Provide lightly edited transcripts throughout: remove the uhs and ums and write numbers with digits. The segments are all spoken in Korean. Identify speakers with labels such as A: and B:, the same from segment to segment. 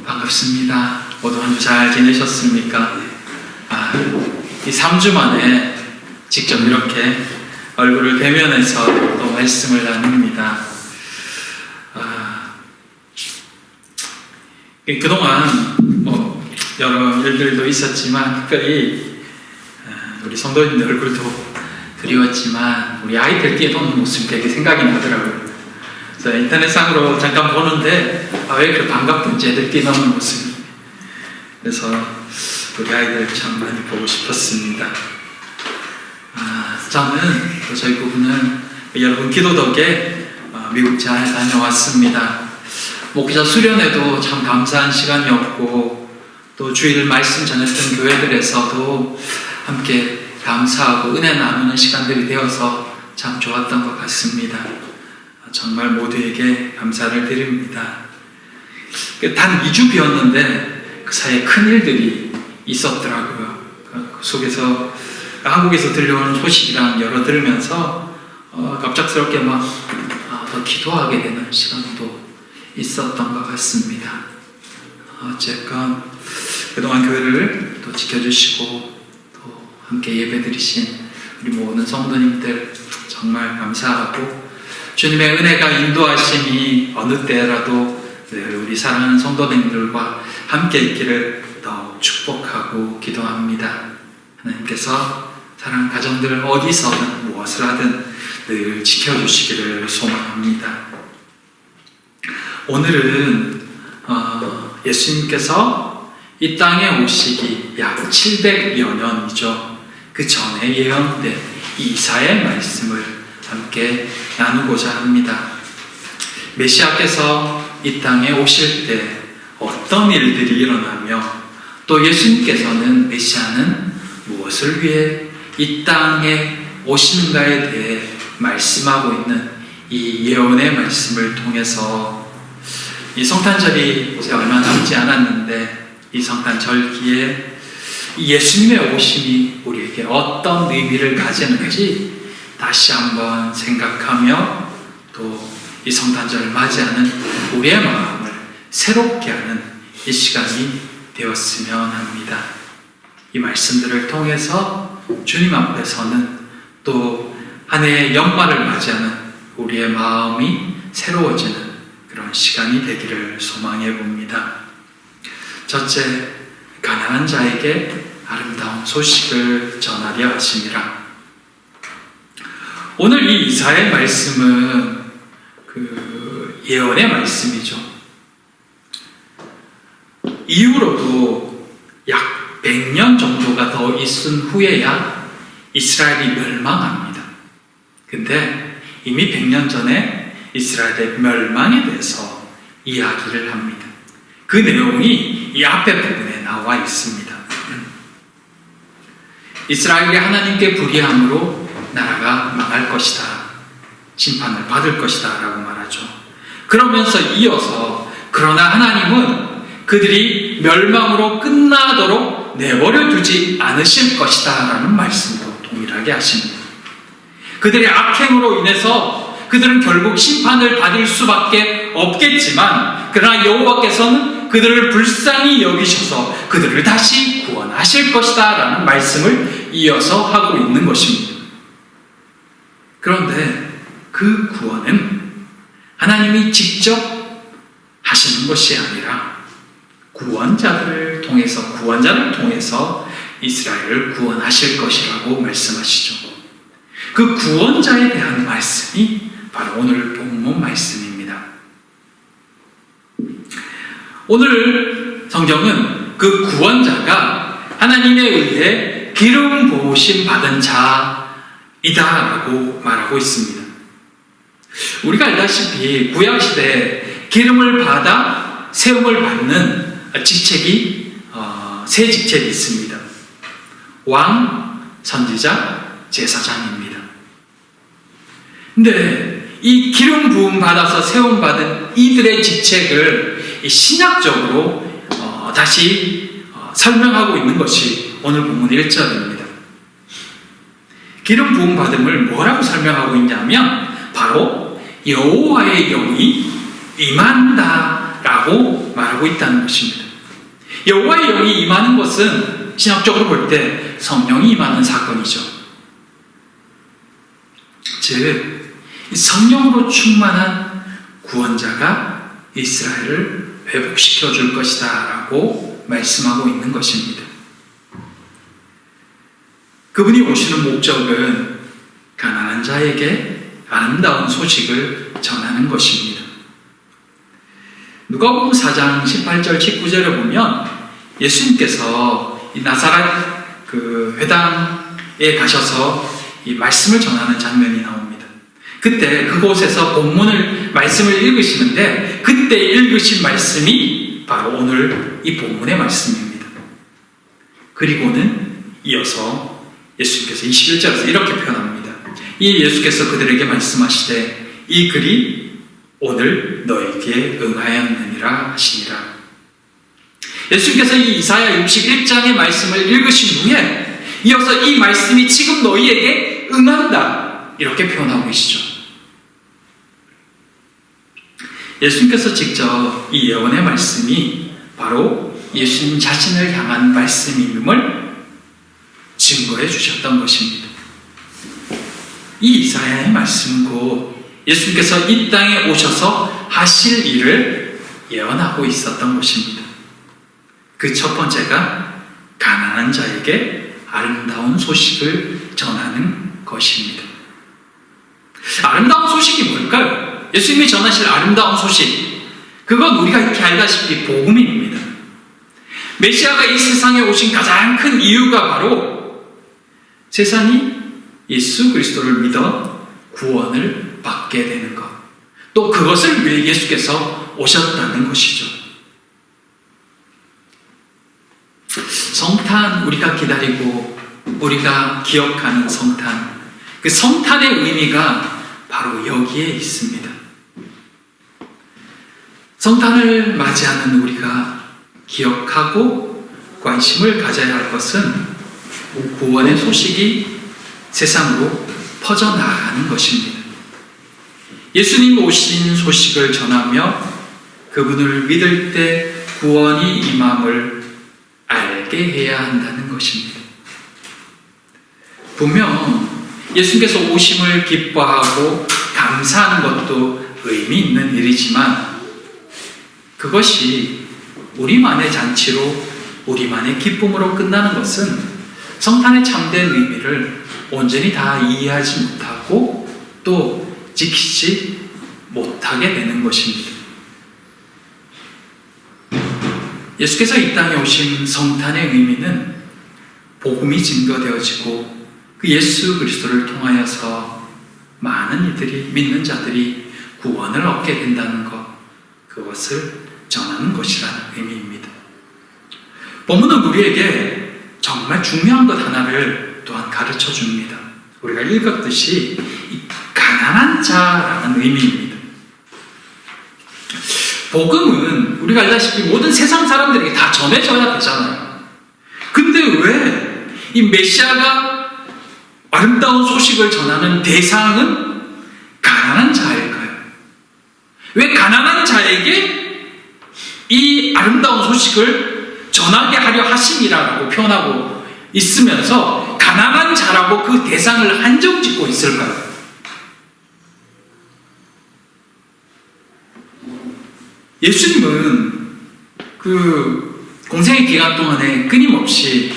A: 반갑습니다. 모두 한 주 잘 지내셨습니까? 이 3주 만에 직접 이렇게 얼굴을 대면해서 또 말씀을 나눕니다. 그동안 여러 일들도 있었지만 특별히 우리 성도님들 얼굴도 그리웠지만 우리 아이들 뛰어노는 모습이 되게 생각이 나더라고요. 그래서 인터넷상으로 잠깐 보는데 왜 이렇게 반갑던지 애들 뛰어노는 모습이. 그래서 우리 아이들 참 많이 보고 싶었습니다. 저는 저희 부부는 여러분 기도 덕에 미국 잘 다녀왔습니다. 목회자 수련회도 참 감사한 시간이었고 또 주일 말씀 전했던 교회들에서도 함께 감사하고 은혜 나누는 시간들이 되어서 참 좋았던 것 같습니다. 정말 모두에게 감사를 드립니다. 단 2주 비었는데 그 사이에 큰 일들이 있었더라고요. 그 속에서 한국에서 들려오는 소식이랑 여러 들으면서 갑작스럽게 더 기도하게 되는 시간도 있었던 것 같습니다. 어쨌건 그동안 교회를 또 지켜주시고 또 함께 예배드리신 우리 모든 성도님들 정말 감사하고 주님의 은혜가 인도하심이 어느 때라도 늘 우리 사랑하는 성도님들과 함께 있기를 더욱 축복하고 기도합니다. 하나님께서 사랑하는 가정들 어디서든 무엇을 하든 늘 지켜주시기를 소망합니다. 오늘은 예수님께서 이 땅에 오시기 약 700여 년이죠. 그 전에 예언된 이사야의 말씀을 함께 나누고자 합니다. 메시아께서 이 땅에 오실 때 어떤 일들이 일어나며 또 예수님께서는 메시아는 무엇을 위해 이 땅에 오시는가에 대해 말씀하고 있는 이 예언의 말씀을 통해서 이 성탄절이 이제 얼마 남지 않았는데 이 성탄절기에 예수님의 오심이 우리에게 어떤 의미를 가지는지 다시 한번 생각하며 또 이 성탄절을 맞이하는 우리의 마음을 새롭게 하는 이 시간이 되었으면 합니다. 이 말씀들을 통해서 주님 앞에서는 또 한 해의 연말을 맞이하는 우리의 마음이 새로워지는 그런 시간이 되기를 소망해 봅니다. 첫째, 가난한 자에게 아름다운 소식을 전하려 하심이라. 오늘 이 이사야의 말씀은 그 예언의 말씀이죠. 이후로도 약 100년 정도가 더 있은 후에야 이스라엘이 멸망합니다. 근데 이미 100년 전에 이스라엘의 멸망에 대해서 이야기를 합니다. 그 내용이 이 앞에 부분에 나와 있습니다. 이스라엘이 하나님께 불의함으로 나라가 망할 것이다. 심판을 받을 것이다 라고 말하죠. 그러면서 이어서 그러나 하나님은 그들이 멸망으로 끝나도록 내버려 두지 않으실 것이다 라는 말씀으로 동일하게 하십니다. 그들의 악행으로 인해서 그들은 결국 심판을 받을 수밖에 없겠지만 그러나 여호와께서는 그들을 불쌍히 여기셔서 그들을 다시 구원하실 것이다 라는 말씀을 이어서 하고 있는 것입니다. 그런데 그 구원은 하나님이 직접 하시는 것이 아니라 구원자를 통해서 이스라엘을 구원하실 것이라고 말씀하시죠. 그 구원자에 대한 말씀이 바로 오늘 본문 말씀입니다. 오늘 성경은 그 구원자가 하나님에 의해 기름 부으심 받은 자이다라고 말하고 있습니다. 우리가 알다시피 구약시대에 기름을 받아 세움을 받는 직책이 세 직책이 있습니다. 왕, 선지자, 제사장입니다. 근데 이 기름 부음 받아서 세움 받은 이들의 직책을 신약적으로 다시 설명하고 있는 것이 오늘 본문 1절입니다. 기름 부음 받음을 뭐라고 설명하고 있냐면 바로 여호와의 영이 임한다 라고 말하고 있다는 것입니다. 여호와의 영이 임하는 것은 신학적으로 볼 때 성령이 임하는 사건이죠. 즉 성령으로 충만한 구원자가 이스라엘을 회복시켜 줄 것이다 라고 말씀하고 있는 것입니다. 그분이 오시는 목적은 가난한 자에게 아름다운 소식을 전하는 것입니다. 누가복음 4장 18절 19절에 보면 예수님께서 이 나사렛 그 회당에 가셔서 이 말씀을 전하는 장면이 나옵니다. 그때 그곳에서 본문을 말씀을 읽으시는데 그때 읽으신 말씀이 바로 오늘 이 본문의 말씀입니다. 그리고는 이어서 예수님께서 21절에서 이렇게 표현합니다. 이 예수께서 그들에게 말씀하시되 이 글이 오늘 너에게 응하였느니라 하시니라. 예수님께서 이 이사야 61장의 말씀을 읽으신 후에 이어서 이 말씀이 지금 너희에게 응한다 이렇게 표현하고 계시죠. 예수님께서 직접 이 예언의 말씀이 바로 예수님 자신을 향한 말씀임을 증거해 주셨던 것입니다. 이 이사야의 말씀은 곧 예수님께서 이 땅에 오셔서 하실 일을 예언하고 있었던 것입니다. 그 첫 번째가 가난한 자에게 아름다운 소식을 전하는 것입니다. 아름다운 소식이 뭘까요? 예수님이 전하실 아름다운 소식, 그건 우리가 이렇게 알다시피 복음입니다. 메시아가 이 세상에 오신 가장 큰 이유가 바로 세상이 예수 그리스도를 믿어 구원을 받게 되는 것, 또 그것을 위해 예수께서 오셨다는 것이죠. 성탄, 우리가 기다리고 우리가 기억하는 성탄, 그 성탄의 의미가 바로 여기에 있습니다. 성탄을 맞이하는 우리가 기억하고 관심을 가져야 할 것은 구원의 소식이 세상으로 퍼져나가는 것입니다. 예수님 오신 소식을 전하며 그분을 믿을 때 구원이 임함을 알게 해야 한다는 것입니다. 분명 예수님께서 오심을 기뻐하고 감사하는 것도 의미 있는 일이지만 그것이 우리만의 잔치로 우리만의 기쁨으로 끝나는 것은 성탄의 참된 의미를 온전히 다 이해하지 못하고 또 지키지 못하게 되는 것입니다. 예수께서 이 땅에 오신 성탄의 의미는 복음이 증거되어지고 그 예수 그리스도를 통하여서 많은 이들이 믿는 자들이 구원을 얻게 된다는 것, 그것을 전하는 것이라는 의미입니다. 본문은 우리에게 정말 중요한 것 하나를 또한 가르쳐 줍니다. 우리가 읽었듯이 이 가난한 자라는 의미입니다. 복음은 우리가 알다시피 모든 세상 사람들에게 다 전해져야 되잖아요. 근데 왜 이 메시아가 아름다운 소식을 전하는 대상은 가난한 자일까요? 왜 가난한 자에게 이 아름다운 소식을 전하게 하려 하심이라고 표현하고 있으면서 가난한 자라고 그 대상을 한정 짓고 있을까요? 예수님은 그 공생의 기간 동안에 끊임없이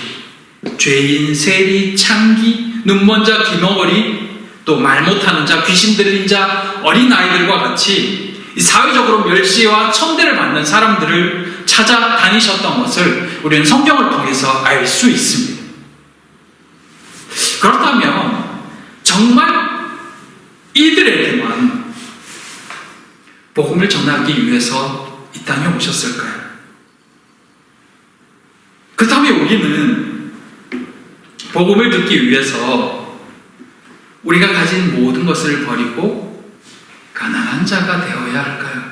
A: 죄인, 세리, 창기, 눈먼 자, 귀머거리, 또 말 못하는 자, 귀신 들린 자, 어린아이들과 같이 사회적으로 멸시와 천대를 받는 사람들을 찾아다니셨던 것을 우리는 성경을 통해서 알 수 있습니다. 그렇다면 정말 이들에게만 복음을 전하기 위해서 이 땅에 오셨을까요? 그렇다면 우리는 복음을 듣기 위해서 우리가 가진 모든 것을 버리고 가난한 자가 되어야 할까요?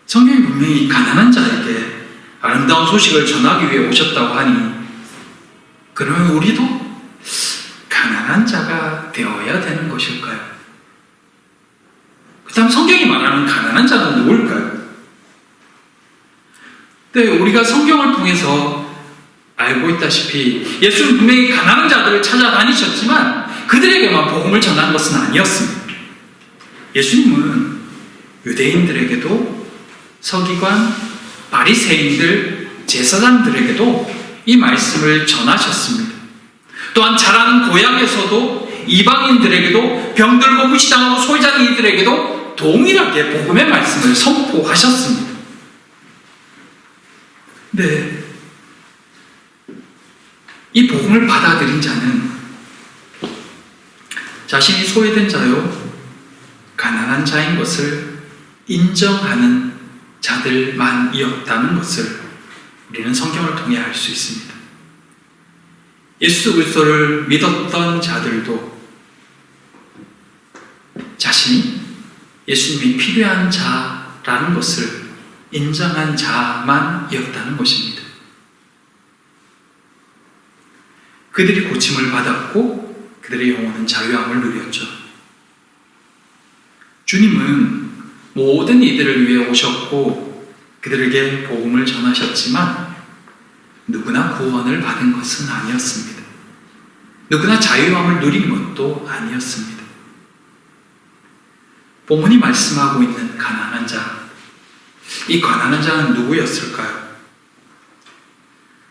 A: 성경이 분명히 가난한 자에게 아름다운 소식을 전하기 위해 오셨다고 하니 그러면 우리도 가난한 자가 되어야 되는 것일까요? 말하는 가난한 자는 누굴까요? 네, 우리가 성경을 통해서 알고 있다시피 예수는 분명히 가난한 자들을 찾아다니셨지만 그들에게만 복음을 전한 것은 아니었습니다. 예수님은 유대인들에게도 서기관, 바리새인들, 제사장들에게도 이 말씀을 전하셨습니다. 또한 자라는 고향에서도 이방인들에게도 병들고 무시당하고 소외자는 이들에게도 동일하게 복음의 말씀을 선포하셨습니다. 네, 이 복음을 받아들인 자는 자신이 소외된 자요 가난한 자인 것을 인정하는 자들만이었다는 것을 우리는 성경을 통해 알 수 있습니다. 예수 그리스도를 믿었던 자들도 자신이 예수님이 필요한 자라는 것을 인정한 자만이었다는 것입니다. 그들이 고침을 받았고 그들의 영혼은 자유함을 누렸죠. 주님은 모든 이들을 위해 오셨고 그들에게 복음을 전하셨지만 누구나 구원을 받은 것은 아니었습니다. 누구나 자유함을 누린 것도 아니었습니다. 본문이 말씀하고 있는 가난한 자, 이 가난한 자는 누구였을까요?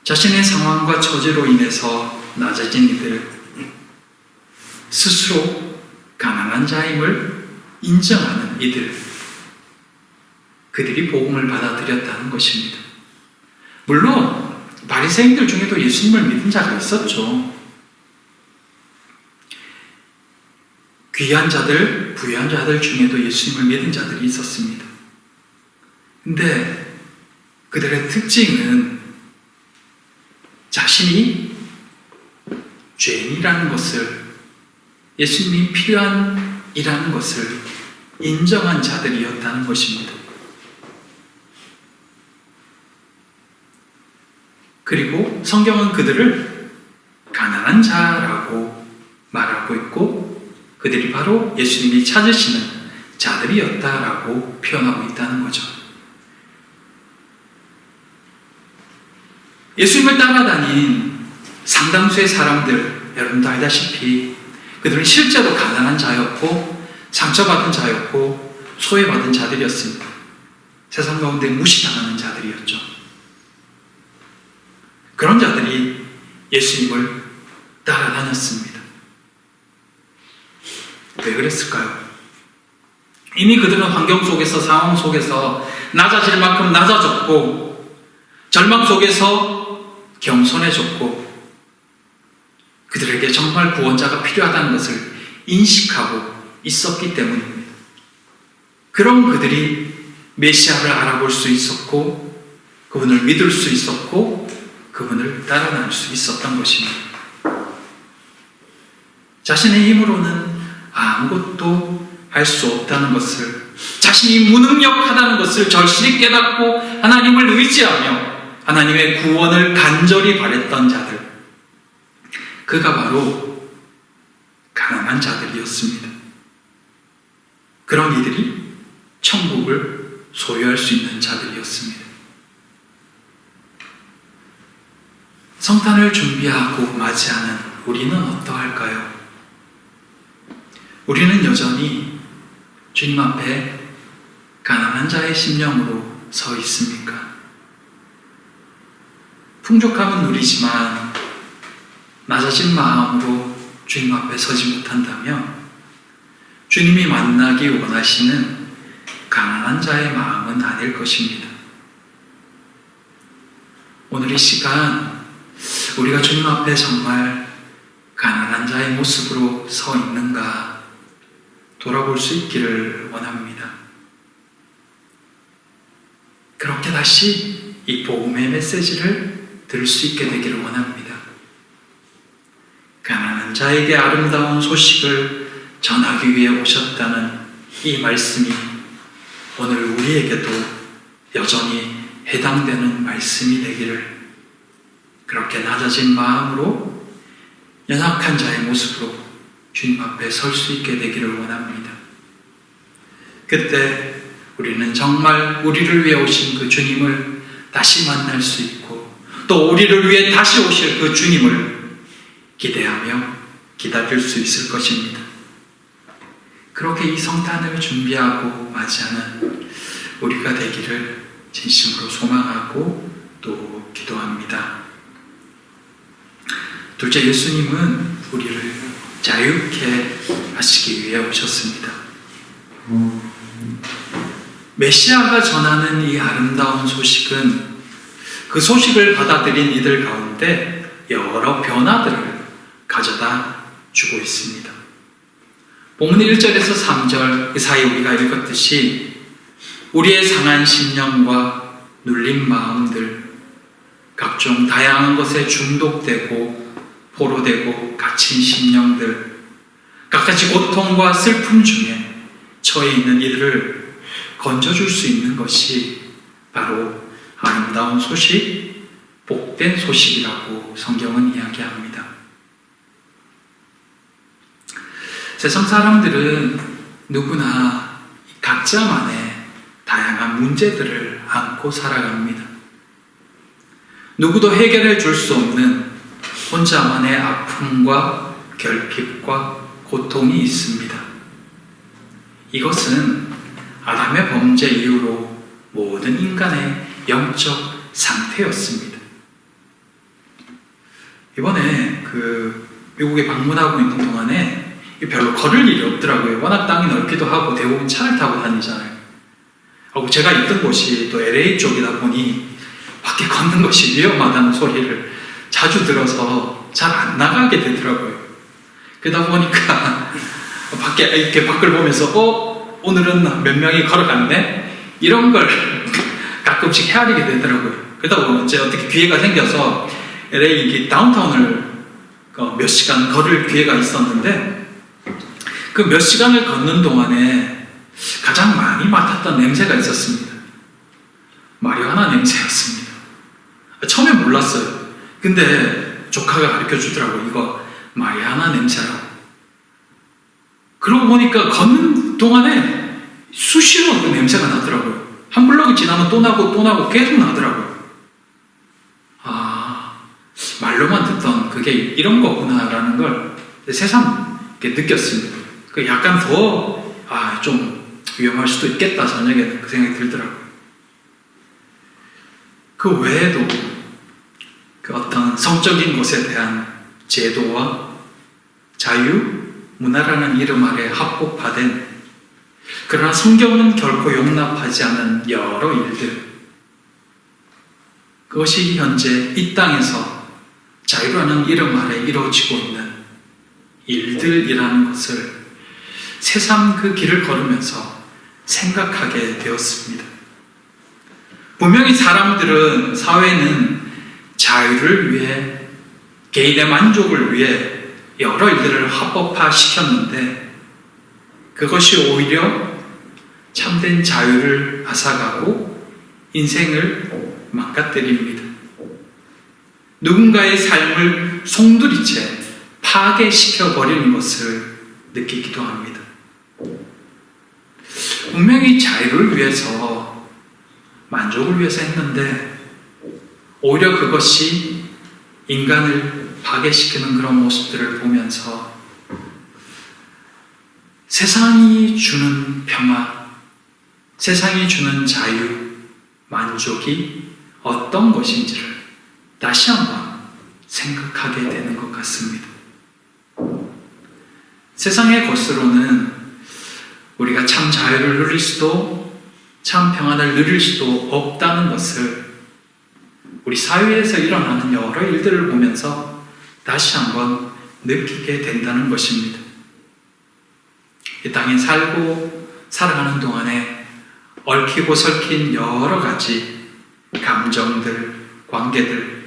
A: 자신의 상황과 처지로 인해서 낮아진 이들, 스스로 가난한 자임을 인정하는 이들, 그들이 복음을 받아들였다는 것입니다. 물론 바리새인들 중에도 예수님을 믿은 자가 있었죠. 귀한 자들, 부유한 자들 중에도 예수님을 믿은 자들이 있었습니다. 근데 그들의 특징은 자신이 죄인이라는 것을, 예수님이 필요한이라는 것을 인정한 자들이었다는 것입니다. 그리고 성경은 그들을 가난한 자라고 말하고 있고 그들이 바로 예수님이 찾으시는 자들이었다라고 표현하고 있다는 거죠. 예수님을 따라다닌 상당수의 사람들, 여러분도 알다시피 그들은 실제로 가난한 자였고 상처받은 자였고 소외받은 자들이었습니다. 세상 가운데 무시당하는 자들이었죠. 그런 자들이 예수님을 따라다녔습니다. 왜 그랬을까요? 이미 그들은 환경 속에서, 상황 속에서 낮아질 만큼 낮아졌고 절망 속에서 겸손해졌고 그들에게 정말 구원자가 필요하다는 것을 인식하고 있었기 때문입니다. 그런 그들이 메시아를 알아볼 수 있었고 그분을 믿을 수 있었고 그분을 따라다닐 수 있었던 것입니다. 자신의 힘으로는 아무것도 할 수 없다는 것을, 자신이 무능력하다는 것을 절실히 깨닫고 하나님을 의지하며 하나님의 구원을 간절히 바랬던 자들, 그가 바로 가난한 자들이었습니다. 그런 이들이 천국을 소유할 수 있는 자들이었습니다. 성탄을 준비하고 맞이하는 우리는 어떠할까요? 우리는 여전히 주님 앞에 가난한 자의 심령으로 서 있습니까? 풍족함은 누리지만 낮아진 마음으로 주님 앞에 서지 못한다면 주님이 만나기 원하시는 가난한 자의 마음은 아닐 것입니다. 오늘 이 시간 우리가 주님 앞에 정말 가난한 자의 모습으로 서 있는가 돌아볼 수 있기를 원합니다. 그렇게 다시 이 복음의 메시지를 들을 수 있게 되기를 원합니다. 가난한 자에게 아름다운 소식을 전하기 위해 오셨다는 이 말씀이 오늘 우리에게도 여전히 해당되는 말씀이 되기를, 그렇게 낮아진 마음으로 연약한 자의 모습으로 주님 앞에 설 수 있게 되기를 원합니다. 그때 우리는 정말 우리를 위해 오신 그 주님을 다시 만날 수 있고 또 우리를 위해 다시 오실 그 주님을 기대하며 기다릴 수 있을 것입니다. 그렇게 이 성탄을 준비하고 맞이하는 우리가 되기를 진심으로 소망하고 또 기도합니다. 둘째, 예수님은 우리를 자유케 하시기 위해 오셨습니다. 메시아가 전하는 이 아름다운 소식은 그 소식을 받아들인 이들 가운데 여러 변화들을 가져다 주고 있습니다. 본문 1절에서 3절 사이 우리가 읽었듯이 우리의 상한 심령과 눌린 마음들, 각종 다양한 것에 중독되고 포로되고 갇힌 심령들, 갖가지 고통과 슬픔 중에 처해 있는 이들을 건져줄 수 있는 것이 바로 아름다운 소식, 복된 소식이라고 성경은 이야기합니다. 세상 사람들은 누구나 각자만의 다양한 문제들을 안고 살아갑니다. 누구도 해결해 줄 수 없는 혼자만의 아픔과 결핍과 고통이 있습니다. 이것은 아담의 범죄 이후로 모든 인간의 영적 상태였습니다. 이번에 미국에 방문하고 있는 동안에 별로 걸을 일이 없더라고요. 워낙 땅이 넓기도 하고 대부분 차를 타고 다니잖아요. 하고 제가 있던 곳이 또 LA 쪽이다 보니 밖에 걷는 것이 위험하다는 소리를 자주 들어서 잘 안 나가게 되더라고요. 그러다 보니까 밖에 이렇게 밖을 보면서 오늘은 몇 명이 걸어갔네? 이런 걸 가끔씩 헤아리게 되더라고요. 그러다 보면 이제 어떻게 기회가 생겨서 LA 다운타운을 몇 시간 걸을 기회가 있었는데 그 몇 시간을 걷는 동안에 가장 많이 맡았던 냄새가 있었습니다. 마리화나 냄새였습니다. 처음엔 몰랐어요. 근데 조카가 가르쳐 주더라고요. 이거 마리화나 냄새라고. 그러고 보니까 걷는 동안에 수시로 그 냄새가 나더라고요. 한 블럭이 지나면 또 나고 계속 나더라고요. 말로만 듣던 그게 이런 거구나라는 걸 새삼 느꼈습니다. 약간 더 좀 위험할 수도 있겠다 저녁에 그 생각이 들더라고요. 그 외에도 그 어떤 성적인 것에 대한 제도와 자유, 문화라는 이름 아래 합법화된 그러나 성경은 결코 용납하지 않는 여러 일들, 그것이 현재 이 땅에서 자유라는 이름 아래 이루어지고 있는 일들이라는 것을 새삼 그 길을 걸으면서 생각하게 되었습니다. 분명히 사회는 자유를 위해, 개인의 만족을 위해 여러 일들을 합법화시켰는데 그것이 오히려 참된 자유를 앗아가고 인생을 망가뜨립니다. 누군가의 삶을 송두리째 파괴시켜버리는 것을 느끼기도 합니다. 분명히 자유를 위해서, 만족을 위해서 했는데 오히려 그것이 인간을 파괴시키는 그런 모습들을 보면서 세상이 주는 평화, 세상이 주는 자유, 만족이 어떤 것인지를 다시 한번 생각하게 되는 것 같습니다. 세상의 것으로는 우리가 참 자유를 누릴 수도 참 평안을 누릴 수도 없다는 것을 우리 사회에서 일어나는 여러 일들을 보면서 다시 한번 느끼게 된다는 것입니다. 이 땅에 살아가는 동안에 얽히고 설킨 여러 가지 감정들, 관계들,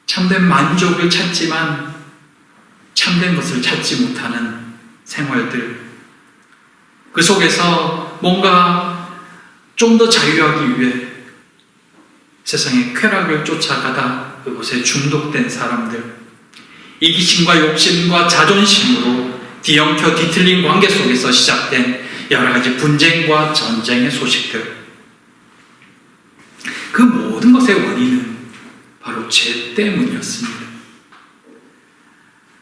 A: 참된 만족을 찾지만 참된 것을 찾지 못하는 생활들, 그 속에서 뭔가 좀 더 자유하기 위해 세상의 쾌락을 쫓아가다 그곳에 중독된 사람들, 이기심과 욕심과 자존심으로 뒤엉켜 뒤틀린 관계 속에서 시작된 여러 가지 분쟁과 전쟁의 소식들, 그 모든 것의 원인은 바로 죄 때문이었습니다.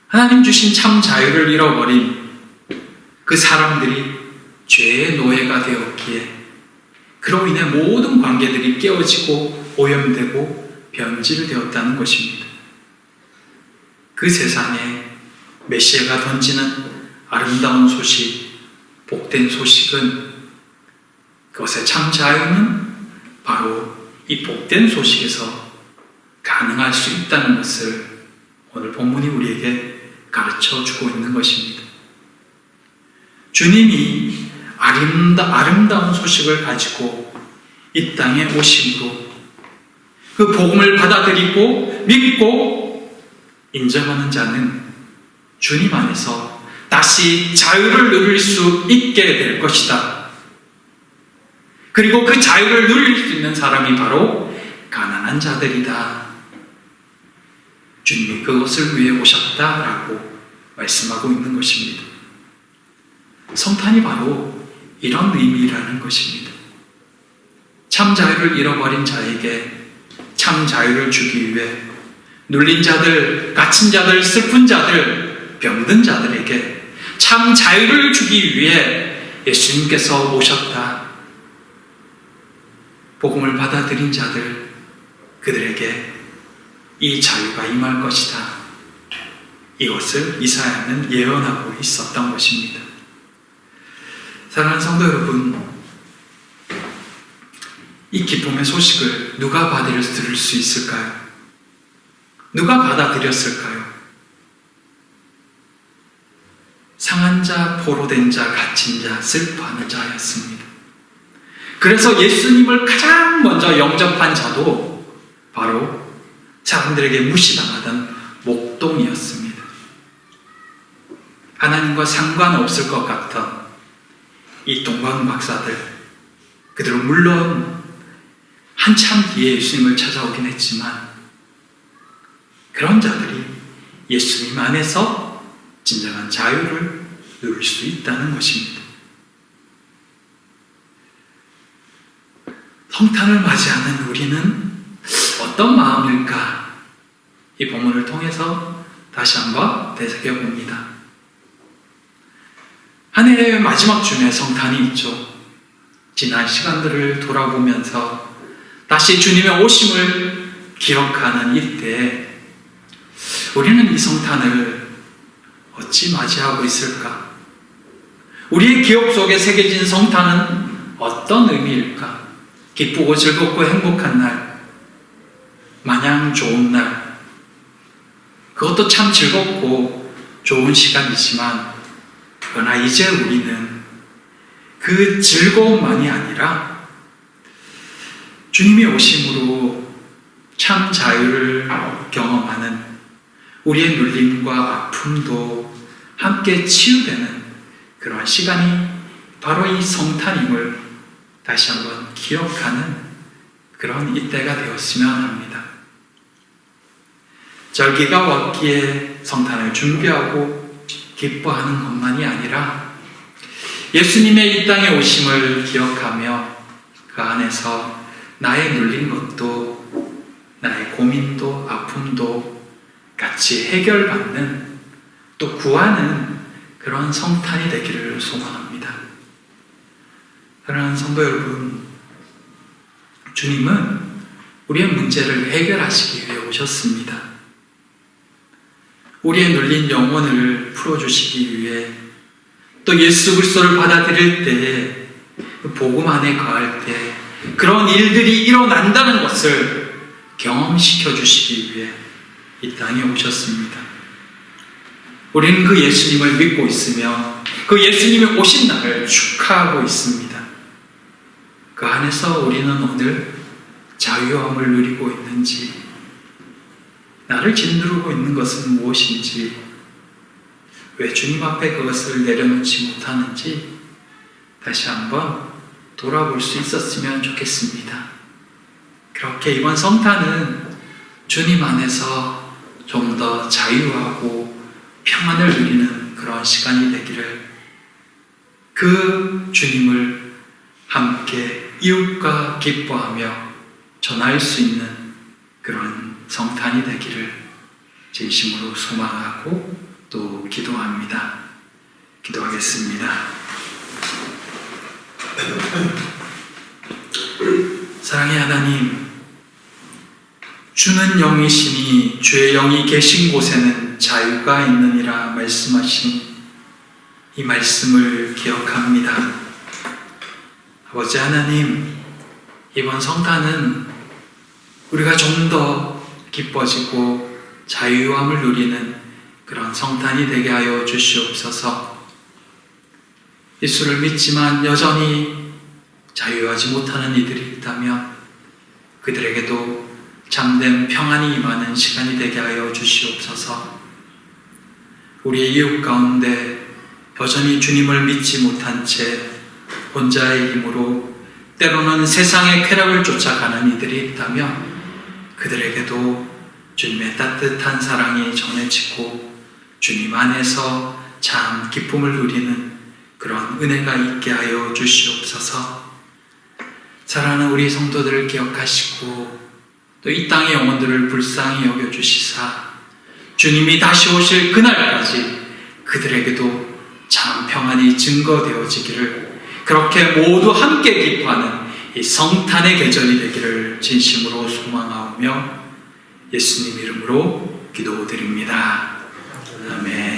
A: 하나님 주신 참 자유를 잃어버린 그 사람들이 죄의 노예가 되었기에 그로 인해 모든 관계들이 깨어지고 오염되고 변질되었다는 것입니다. 그 세상에 메시아가 던지는 아름다운 소식, 복된 소식은, 그것의 참 자유는 바로 이 복된 소식에서 가능할 수 있다는 것을 오늘 본문이 우리에게 가르쳐 주고 있는 것입니다. 주님이 아름다운 소식을 가지고 이 땅에 오심으로 그 복음을 받아들이고 믿고 인정하는 자는 주님 안에서 다시 자유를 누릴 수 있게 될 것이다. 그리고 그 자유를 누릴 수 있는 사람이 바로 가난한 자들이다. 주님이 그것을 위해 오셨다라고 말씀하고 있는 것입니다. 성탄이 바로 이런 의미라는 것입니다. 참 자유를 잃어버린 자에게 참 자유를 주기 위해 눌린 자들, 갇힌 자들, 슬픈 자들, 병든 자들에게 참 자유를 주기 위해 예수님께서 오셨다. 복음을 받아들인 자들, 그들에게 이 자유가 임할 것이다. 이것을 이사야는 예언하고 있었던 것입니다. 사랑하는 성도 여러분, 이 기쁨의 소식을 누가 받아들일 수 있을까요? 누가 받아들였을까요? 상한 자, 포로된 자, 갇힌 자, 슬퍼하는 자였습니다. 그래서 예수님을 가장 먼저 영접한 자도 바로 사람들에게 무시당하던 목동이었습니다. 하나님과 상관없을 것 같던 이 동방 박사들, 그들은 물론 한참 뒤에 예수님을 찾아오긴 했지만 그런 자들이 예수님 안에서 진정한 자유를 누릴 수 있다는 것입니다. 성탄을 맞이하는 우리는 어떤 마음일까? 이 본문을 통해서 다시 한번 되새겨 봅니다. 한 해의 마지막 주에 성탄이 있죠. 지난 시간들을 돌아보면서 다시 주님의 오심을 기억하는 이때에 우리는 이 성탄을 어찌 맞이하고 있을까? 우리의 기억 속에 새겨진 성탄은 어떤 의미일까? 기쁘고 즐겁고 행복한 날, 마냥 좋은 날, 그것도 참 즐겁고 좋은 시간이지만 그러나 이제 우리는 그 즐거움만이 아니라 주님의 오심으로 참 자유를 경험하는 우리의 눌림과 아픔도 함께 치유되는 그러한 시간이 바로 이 성탄임을 다시 한번 기억하는 그런 이때가 되었으면 합니다. 절기가 왔기에 성탄을 준비하고 기뻐하는 것만이 아니라 예수님의 이 땅에 오심을 기억하며 그 안에서 나의 눌린 것도 나의 고민도 아픔도 같이 해결받는 또 구하는 그런 성탄이 되기를 소망합니다. 사랑하는 성도 여러분, 주님은 우리의 문제를 해결하시기 위해 오셨습니다. 우리의 눌린 영혼을 풀어주시기 위해 또 예수 그리스도를 받아들일 때 복음 안에 거할 때 그런 일들이 일어난다는 것을 경험시켜 주시기 위해 이 땅에 오셨습니다. 우리는 그 예수님을 믿고 있으며 그 예수님이 오신 날을 축하하고 있습니다. 그 안에서 우리는 오늘 자유함을 누리고 있는지, 나를 짓누르고 있는 것은 무엇인지, 왜 주님 앞에 그것을 내려놓지 못하는지 다시 한번 돌아볼 수 있었으면 좋겠습니다. 그렇게 이번 성탄은 주님 안에서 좀 더 자유하고 평안을 누리는 그런 시간이 되기를 그 주님을 함께 이웃과 기뻐하며 전할 수 있는 그런 성탄이 되기를 진심으로 소망하고 또 기도합니다. 기도하겠습니다. 사랑의 하나님, 주는 영이시니 주의 영이 계신 곳에는 자유가 있느니라 말씀하신 이 말씀을 기억합니다. 아버지 하나님, 이번 성탄은 우리가 좀 더 기뻐지고 자유함을 누리는 그런 성탄이 되게 하여 주시옵소서. 예수를 믿지만 여전히 자유하지 못하는 이들이 있다면 그들에게도 참된 평안이 임하는 시간이 되게 하여 주시옵소서. 우리의 이웃 가운데 여전히 주님을 믿지 못한 채 혼자의 힘으로 때로는 세상의 쾌락을 쫓아가는 이들이 있다면 그들에게도 주님의 따뜻한 사랑이 전해지고 주님 안에서 참 기쁨을 누리는 그런 은혜가 있게 하여 주시옵소서. 사랑하는 우리 성도들을 기억하시고 또 이 땅의 영혼들을 불쌍히 여겨주시사 주님이 다시 오실 그날까지 그들에게도 참 평안이 증거되어지기를, 그렇게 모두 함께 기뻐하는 이 성탄의 계절이 되기를 진심으로 소망하오며 예수님 이름으로 기도드립니다. 아멘.